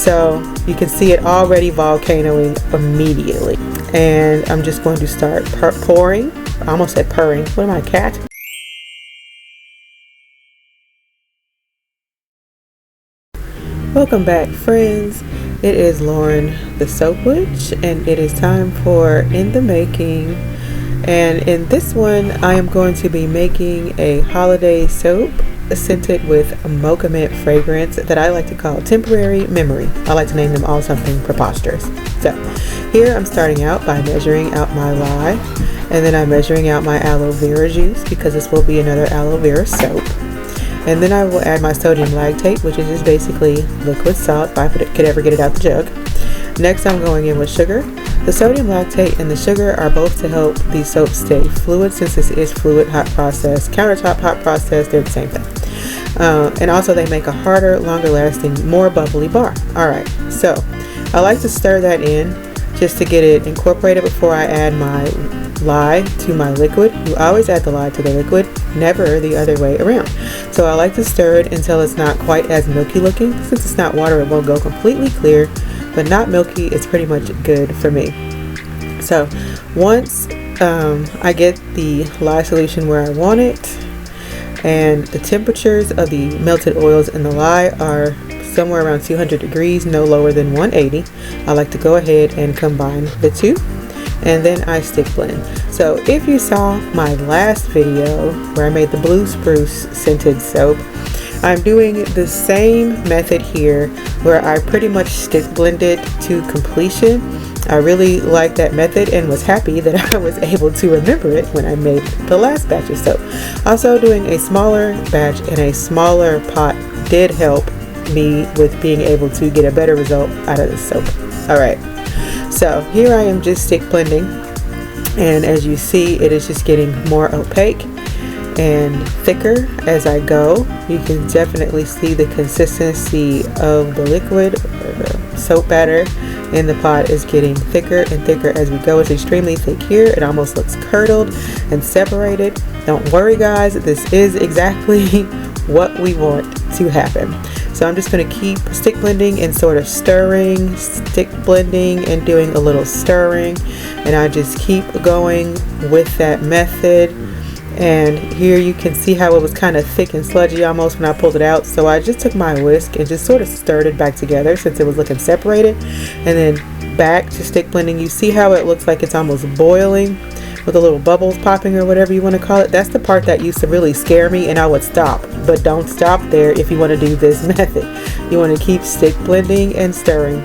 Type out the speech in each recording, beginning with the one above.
So you can see it already volcanoing immediately. And I'm just going to start pouring. I almost said purring. What am I, a cat? Welcome back, friends. It is Lauren the Soap Witch, and it is time for In the Making. And in this one, I am going to be making a holiday soap scented with Mocha Mint fragrance that I like to call Temporary Memory. I like to name them all something preposterous. So here I'm starting out by measuring out my lye, and then I'm measuring out my aloe vera juice because this will be another aloe vera soap. And then I will add my sodium lactate, which is just basically liquid salt if I could ever get it out the jug. Next, I'm going in with sugar. The sodium lactate and the sugar are both to help these soaps stay fluid, since this is fluid hot process. Countertop hot process, they're the same thing. And also they make a harder, longer lasting, more bubbly bar. Alright, so I like to stir that in just to get it incorporated before I add my lye to my liquid. You always add the lye to the liquid, never the other way around. So I like to stir it until it's not quite as milky looking. Since it's not water, it won't go completely clear, but not milky. It's pretty much good for me. So once I get the lye solution where I want it, and the temperatures of the melted oils in the lye are somewhere around 200 degrees, no lower than 180, I like to go ahead and combine the two, and then I stick blend. So if you saw my last video where I made the blue spruce scented soap, I'm doing the same method here where I pretty much stick blended to completion. I really like that method and was happy that I was able to remember it when I made the last batch of soap. Also, doing a smaller batch in a smaller pot did help me with being able to get a better result out of the soap. Alright, so here I am just stick blending, and as you see, it is just getting more opaque and thicker as I go. You can definitely see the consistency of the liquid, or the soap batter in the pot is getting thicker and thicker as we go. It's extremely thick here. It almost looks curdled and separated. Don't worry guys, this is exactly what we want to happen. So I'm just going to keep stick blending and sort of stirring, stick blending and doing a little stirring, and I just keep going with that method. And here you can see how it was kind of thick and sludgy almost when I pulled it out. So I just took my whisk and just sort of stirred it back together since it was looking separated, and then back to stick blending. You see how it looks like it's almost boiling with the little bubbles popping, or whatever you want to call it. That's the part that used to really scare me, and I would stop. But don't stop there if you want to do this method. You want to keep stick blending and stirring.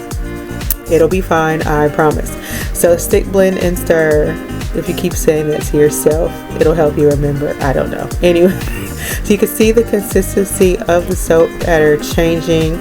It'll be fine, I promise. So stick blend and stir. If you keep saying that to yourself, it'll help you remember. I don't know. Anyway, so you can see the consistency of the soap batter changing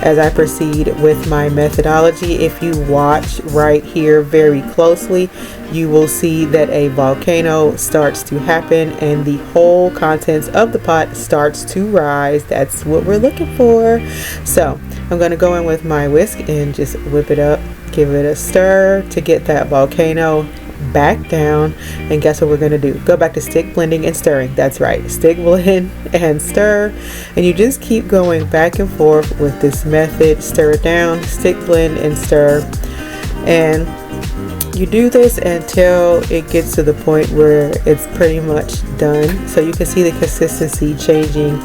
as I proceed with my methodology. If you watch right here very closely, you will see that a volcano starts to happen and the whole contents of the pot starts to rise. That's what we're looking for. So I'm going to go in with my whisk and just whip it up, give it a stir to get that volcano back down. And guess what we're going to do? Go back to stick blending and stirring. That's right, stick blend and stir, and you just keep going back and forth with this method. Stir it down, stick blend and stir, and you do this until it gets to the point where it's pretty much done. So you can see the consistency changing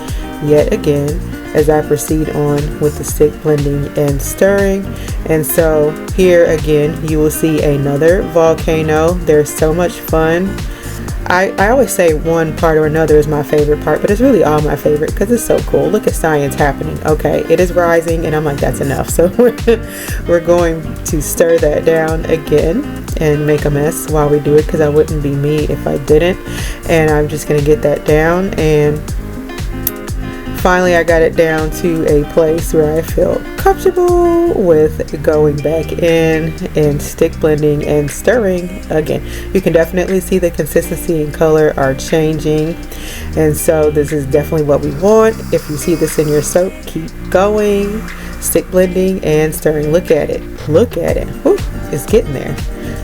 yet again as I proceed on with the stick blending and stirring. And so here again you will see another volcano. There's so much fun. I always say one part or another is my favorite part, but it's really all my favorite because it's so cool. Look at science happening. Okay, it is rising, and I'm like, that's enough. So we're going to stir that down again and make a mess while we do it, because I wouldn't be me if I didn't. And I'm just going to get that down, and finally I got it down to a place where I feel comfortable with going back in and stick blending and stirring again. You can definitely see the consistency and color are changing, and so this is definitely what we want. If you see this in your soap, keep going, stick blending and stirring. Look at it, look at it. Woo, it's getting there.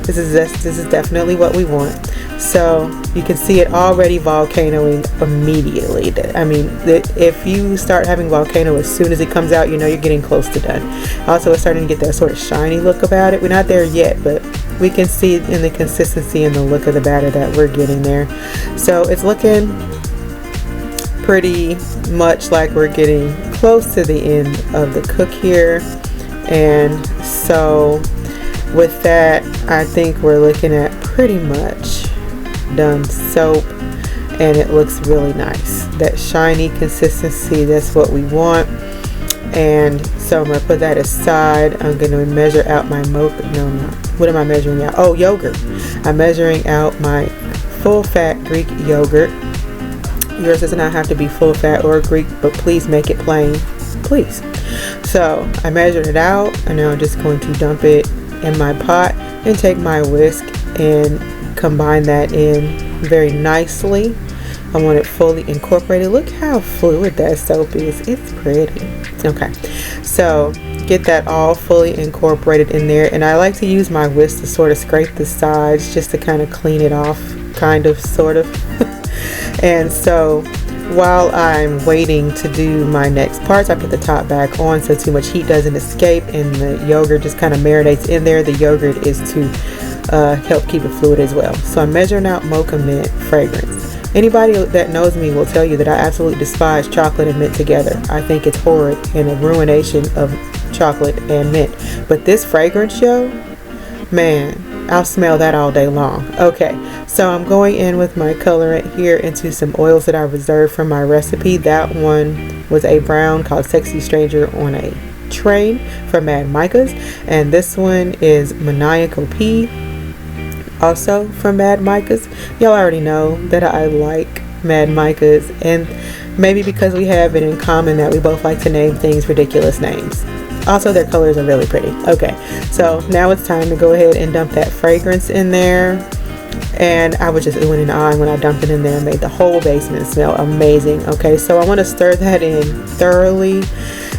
This is definitely what we want. So you can see it already volcanoing immediately. I mean, if you start having volcano as soon as it comes out, you know you're getting close to done. Also, it's starting to get that sort of shiny look about it. We're not there yet, but we can see in the consistency and the look of the batter that we're getting there. So it's looking pretty much like we're getting close to the end of the cook here. And so with that, I think we're looking at pretty much done soap, and it looks really nice. That shiny consistency, that's what we want. And so I'm going to put that aside. I'm going to measure out my what am I measuring out? Oh, yogurt. I'm measuring out my full fat Greek yogurt. Yours does not have to be full fat or Greek, but please make it plain, please. So I measured it out, and now I'm just going to dump it in my pot and take my whisk and combine that in very nicely. I want it fully incorporated. Look how fluid that soap is. It's pretty. Okay, so get that all fully incorporated in there, and I like to use my whisk to sort of scrape the sides just to kind of clean it off, kind of, sort of. And so while I'm waiting to do my next parts, I put the top back on so too much heat doesn't escape and the yogurt just kind of marinates in there. The yogurt is to help keep it fluid as well. So I'm measuring out Mocha Mint fragrance. Anybody that knows me will tell you that I absolutely despise chocolate and mint together. I think it's horrid and a ruination of chocolate and mint. But this fragrance, yo, man, I'll smell that all day long. Okay, so I'm going in with my colorant here into some oils that I reserved from my recipe. That one was a brown called Sexy Stranger on a Train from Mad Micah's, and this one is Maniacal Pea, also from Mad Micah's. Y'all already know that I like Mad Micah's, and maybe because we have it in common that we both like to name things ridiculous names. Also, their colors are really pretty. Okay, so now it's time to go ahead and dump that fragrance in there. And I was just oohing and ahhing when I dumped it in there and made the whole basement smell amazing. Okay, so I want to stir that in thoroughly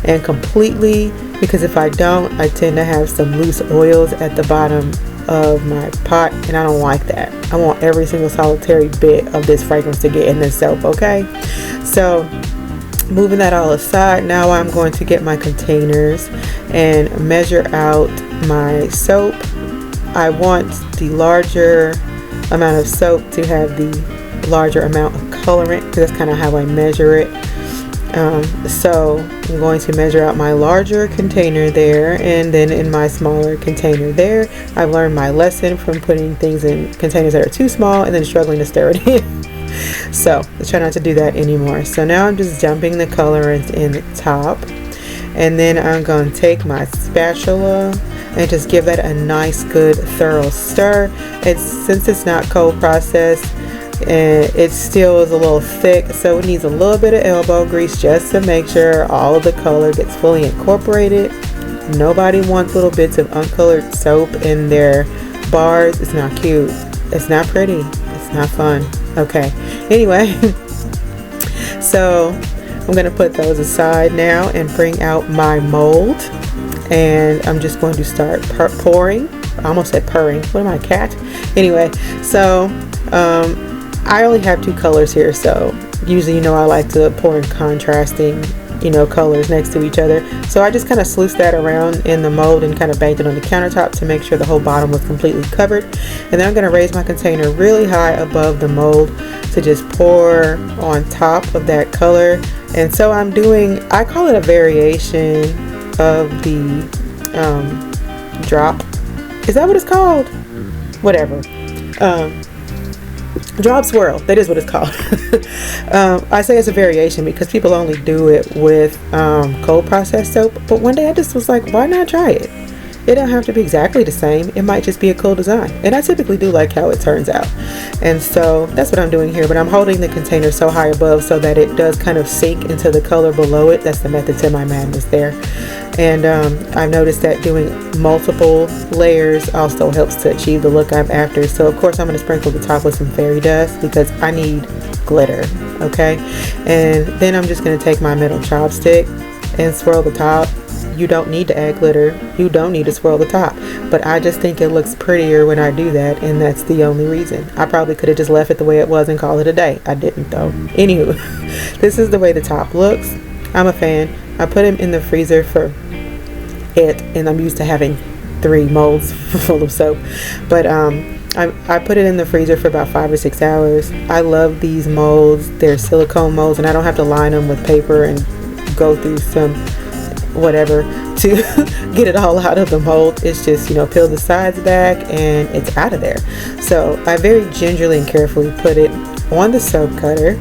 and completely, because if I don't, I tend to have some loose oils at the bottom of my pot, and I don't like that. I want every single solitary bit of this fragrance to get in this soap. Okay, so moving that all aside, now I'm going to get my containers and measure out my soap. I want the larger amount of soap to have the larger amount of colorant, because that's kind of how I measure it. So I'm going to measure out my larger container there, and then in my smaller container there. I've learned my lesson from putting things in containers that are too small and then struggling to stir it in. So let's try not to do that anymore. So now I'm just dumping the colorants in the top, and then I'm going to take my spatula and just give that a nice good thorough stir. Since it's not cold processed, and it still is a little thick, so it needs a little bit of elbow grease just to make sure all of the color gets fully incorporated. Nobody wants little bits of uncolored soap in their bars. It's not cute, it's not pretty, it's not fun. Okay, anyway, so I'm going to put those aside now and bring out my mold, and I'm just going to start pouring. I almost said purring. What am I, a cat? Anyway, so I only have two colors here, so usually, you know, I like to pour in contrasting, you know, colors next to each other. So I just kind of sluiced that around in the mold and kind of banked it on the countertop to make sure the whole bottom was completely covered. And then I'm going to raise my container really high above the mold to just pour on top of that color. And so I'm doing, I call it a variation of the drop. Is that what it's called? Whatever. Drop swirl, that is what it's called. I say it's a variation because people only do it with cold processed soap, but one day I just was like, why not try it? It don't have to be exactly the same, it might just be a cool design, and I typically do like how it turns out. And so that's what I'm doing here, but I'm holding the container so high above so that it does kind of sink into the color below it. That's the method to my madness there. And I've noticed that doing multiple layers also helps to achieve the look I'm after. So of course I'm going to sprinkle the top with some fairy dust because I need glitter. Okay, and then I'm just going to take my metal chopstick and swirl the top you don't need to add glitter, you don't need to swirl the top, but I just think it looks prettier when I do that, and that's the only reason. I probably could have just left it the way it was and call it a day. I didn't though. Anywho, this is the way the top looks. I'm a fan. I put him in the freezer for it, and I'm used to having 3 molds full of soap, but I put it in the freezer for about 5 or 6 hours. I love these molds. They're silicone molds, and I don't have to line them with paper and go through some whatever to get it all out of the mold. It's just, you know, peel the sides back and it's out of there. So I very gingerly and carefully put it on the soap cutter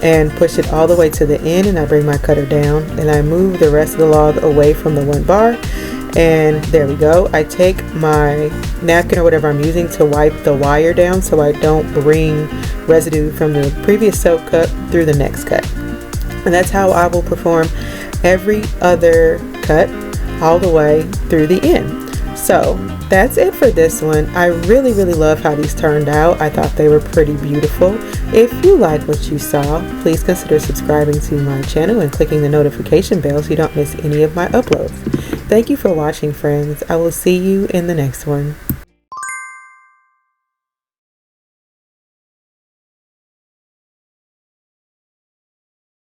and push it all the way to the end, and I bring my cutter down and I move the rest of the log away from the one bar. And there we go. I take my napkin or whatever I'm using to wipe the wire down so I don't bring residue from the previous soap cut through the next cut. And that's how I will perform every other cut all the way through the end. So that's it for this one. I really love how these turned out. I thought they were pretty beautiful. If you like what you saw, please consider subscribing to my channel and clicking the notification bell so you don't miss any of my uploads. Thank you for watching, friends. I will see you in the next one.